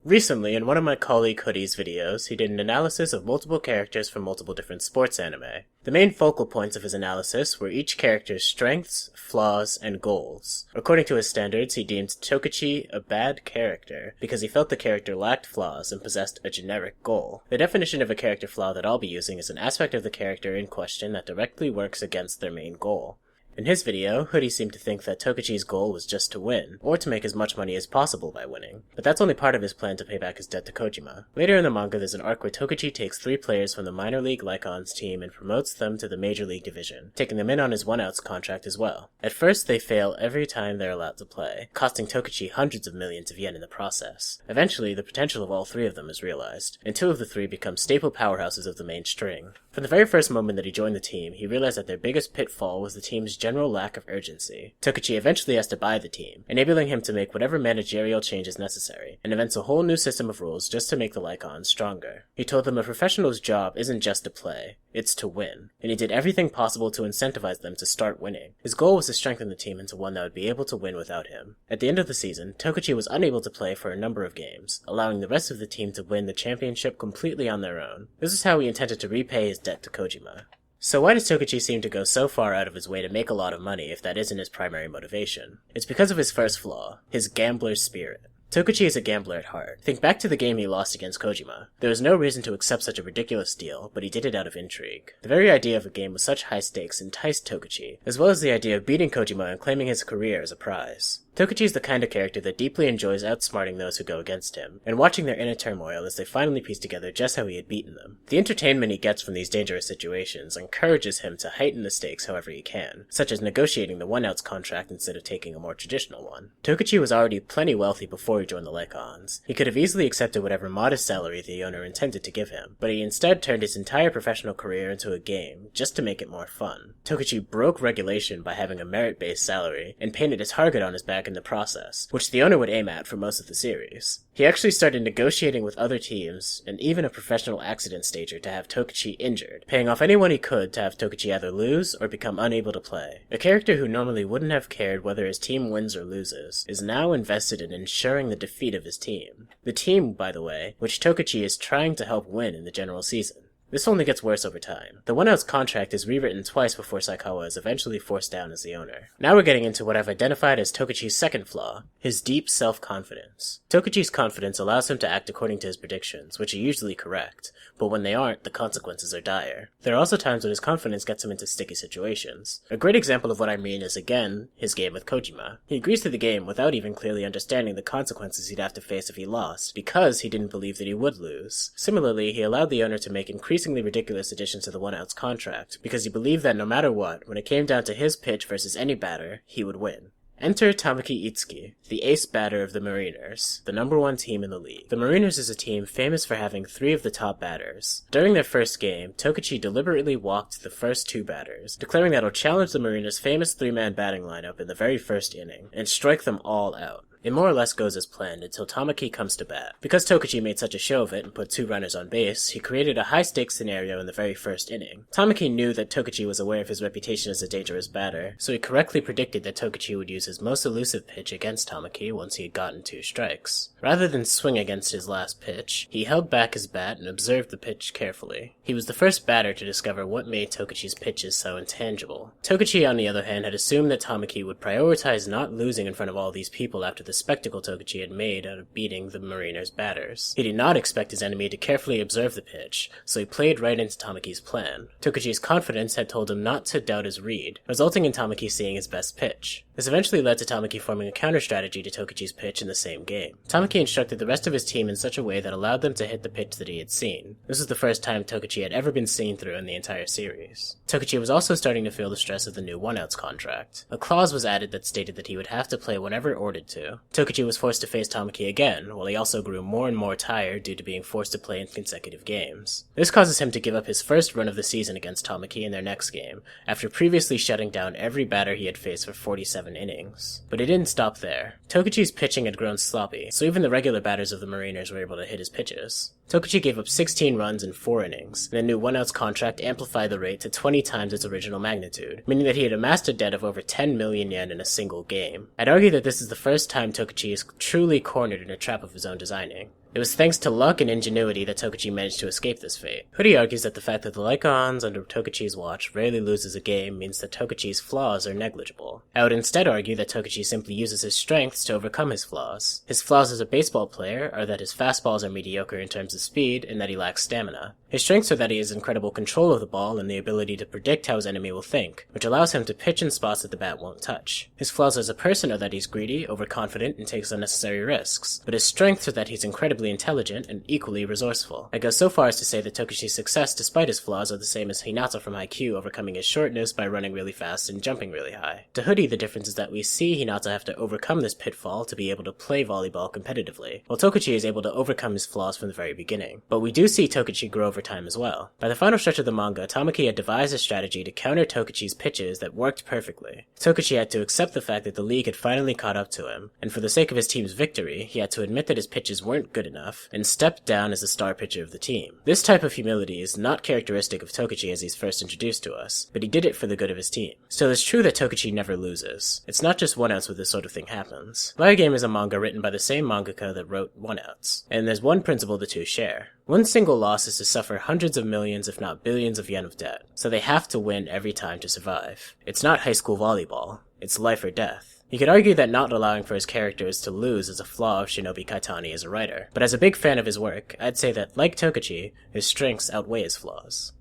Recently, in one of my colleague Hoodie's videos, he did an analysis of multiple characters from multiple different sports anime. The main focal points of his analysis were each character's strengths, flaws, and goals. According to his standards, he deemed Tokuchi a bad character because he felt the character lacked flaws and possessed a generic goal. The definition of a character flaw that I'll be using is an aspect of the character in question that directly works against their main goal. In his video, Hoodie seemed to think that Tokuchi's goal was just to win, or to make as much money as possible by winning. But that's only part of his plan to pay back his debt to Kojima. Later in the manga, there's an arc where Tokuchi takes 3 players from the minor league Lycon's team and promotes them to the major league division, taking them in on his one-outs contract as well. At first, they fail every time they're allowed to play, costing Tokuchi hundreds of millions of yen in the process. Eventually, the potential of all 3 of them is realized, and 2 of the 3 become staple powerhouses of the main string. From the very first moment that he joined the team, he realized that their biggest pitfall was the team's general lack of urgency. Tokuchi eventually has to buy the team, enabling him to make whatever managerial changes necessary, and invents a whole new system of rules just to make the Lycons stronger. He told them a professional's job isn't just to play, it's to win, and he did everything possible to incentivize them to start winning. His goal was to strengthen the team into one that would be able to win without him. At the end of the season, Tokuchi was unable to play for a number of games, allowing the rest of the team to win the championship completely on their own. This is how he intended to repay his debt to Kojima. So why does Tokuchi seem to go so far out of his way to make a lot of money if that isn't his primary motivation? It's because of his first flaw, his gambler's spirit. Tokuchi is a gambler at heart. Think back to the game he lost against Kojima. There was no reason to accept such a ridiculous deal, but he did it out of intrigue. The very idea of a game with such high stakes enticed Tokuchi, as well as the idea of beating Kojima and claiming his career as a prize. Tokuchi is the kind of character that deeply enjoys outsmarting those who go against him, and watching their inner turmoil as they finally piece together just how he had beaten them. The entertainment he gets from these dangerous situations encourages him to heighten the stakes however he can, such as negotiating the one-outs contract instead of taking a more traditional one. Tokuchi was already plenty wealthy before he joined the Lycons. He could have easily accepted whatever modest salary the owner intended to give him, but he instead turned his entire professional career into a game, just to make it more fun. Tokuchi broke regulation by having a merit-based salary, and painted a target on his back in the process, which the owner would aim at for most of the series. He actually started negotiating with other teams, and even a professional accident stager to have Tokuchi injured, paying off anyone he could to have Tokuchi either lose or become unable to play. A character who normally wouldn't have cared whether his team wins or loses, is now invested in ensuring the defeat of his team. The team, by the way, which Tokuchi is trying to help win in the general season. This only gets worse over time. The one-outs contract is rewritten twice before Saikawa is eventually forced down as the owner. Now we're getting into what I've identified as Tokuchi's second flaw, his deep self-confidence. Tokuchi's confidence allows him to act according to his predictions, which are usually correct, but when they aren't, the consequences are dire. There are also times when his confidence gets him into sticky situations. A great example of what I mean is, again, his game with Kojima. He agrees to the game without even clearly understanding the consequences he'd have to face if he lost, because he didn't believe that he would lose. Similarly, he allowed the owner to make increasingly ridiculous additions to the one-outs contract, because he believed that no matter what, when it came down to his pitch versus any batter, he would win. Enter Tamaki Itsuki, the ace batter of the Mariners, the number 1 team in the league. The Mariners is a team famous for having 3 of the top batters. During their first game, Tokuchi deliberately walked the first 2 batters, declaring that he'll challenge the Mariners' famous 3-man batting lineup in the very first inning, and strike them all out. It more or less goes as planned until Tamaki comes to bat. Because Tokuchi made such a show of it and put 2 runners on base, he created a high-stakes scenario in the very first inning. Tamaki knew that Tokuchi was aware of his reputation as a dangerous batter, so he correctly predicted that Tokuchi would use his most elusive pitch against Tamaki once he had gotten 2 strikes. Rather than swing against his last pitch, he held back his bat and observed the pitch carefully. He was the first batter to discover what made Tokuchi's pitches so intangible. Tokuchi, on the other hand, had assumed that Tamaki would prioritize not losing in front of all these people after the spectacle Tokuchi had made out of beating the Mariners' batters. He did not expect his enemy to carefully observe the pitch, so he played right into Tamaki's plan. Tokuchi's confidence had told him not to doubt his read, resulting in Tamaki seeing his best pitch. This eventually led to Tamaki forming a counter-strategy to Tokuchi's pitch in the same game. Tamaki instructed the rest of his team in such a way that allowed them to hit the pitch that he had seen. This was the first time Tokuchi had ever been seen through in the entire series. Tokuchi was also starting to feel the stress of the new one-outs contract. A clause was added that stated that he would have to play whenever ordered to. Tokuchi was forced to face Tamaki again, while he also grew more and more tired due to being forced to play in consecutive games. This causes him to give up his first run of the season against Tamaki in their next game, after previously shutting down every batter he had faced for 47 innings. But it didn't stop there. Tokuchi's pitching had grown sloppy, so even the regular batters of the Mariners were able to hit his pitches. Tokuchi gave up 16 runs in 4 innings, and the new one-outs contract amplified the rate to 20 times its original magnitude, meaning that he had amassed a debt of over 10 million yen in a single game. I'd argue that this is the first time Tokuchi is truly cornered in a trap of his own designing. It was thanks to luck and ingenuity that Tokuchi managed to escape this fate. Hoodie argues that the fact that the Lycons under Tokuchi's watch rarely loses a game means that Tokuchi's flaws are negligible. I would instead argue that Tokuchi simply uses his strengths to overcome his flaws. His flaws as a baseball player are that his fastballs are mediocre in terms of speed and that he lacks stamina. His strengths are that he has incredible control of the ball and the ability to predict how his enemy will think, which allows him to pitch in spots that the bat won't touch. His flaws as a person are that he's greedy, overconfident, and takes unnecessary risks, but his strengths are that he's incredibly intelligent and equally resourceful. I go so far as to say that Tokuchi's success despite his flaws are the same as Hinata from Haikyuu overcoming his shortness by running really fast and jumping really high. To Hoodie, the difference is that we see Hinata have to overcome this pitfall to be able to play volleyball competitively, while Tokuchi is able to overcome his flaws from the very beginning. But we do see Tokuchi grow over time as well. By the final stretch of the manga, Tamaki had devised a strategy to counter Tokuchi's pitches that worked perfectly. Tokuchi had to accept the fact that the league had finally caught up to him, and for the sake of his team's victory, he had to admit that his pitches weren't good enough, and stepped down as the star pitcher of the team. This type of humility is not characteristic of Tokuchi as he's first introduced to us, but he did it for the good of his team. Still, it's true that Tokuchi never loses. It's not just one-outs where this sort of thing happens. Liar Game is a manga written by the same mangaka that wrote one-outs, and there's one principle the two share. One single loss is to suffer hundreds of millions if not billions of yen of debt, so they have to win every time to survive. It's not high school volleyball, it's life or death. You could argue that not allowing for his characters to lose is a flaw of Shinobi Kaitani as a writer, but as a big fan of his work, I'd say that, like Tokuchi, his strengths outweigh his flaws.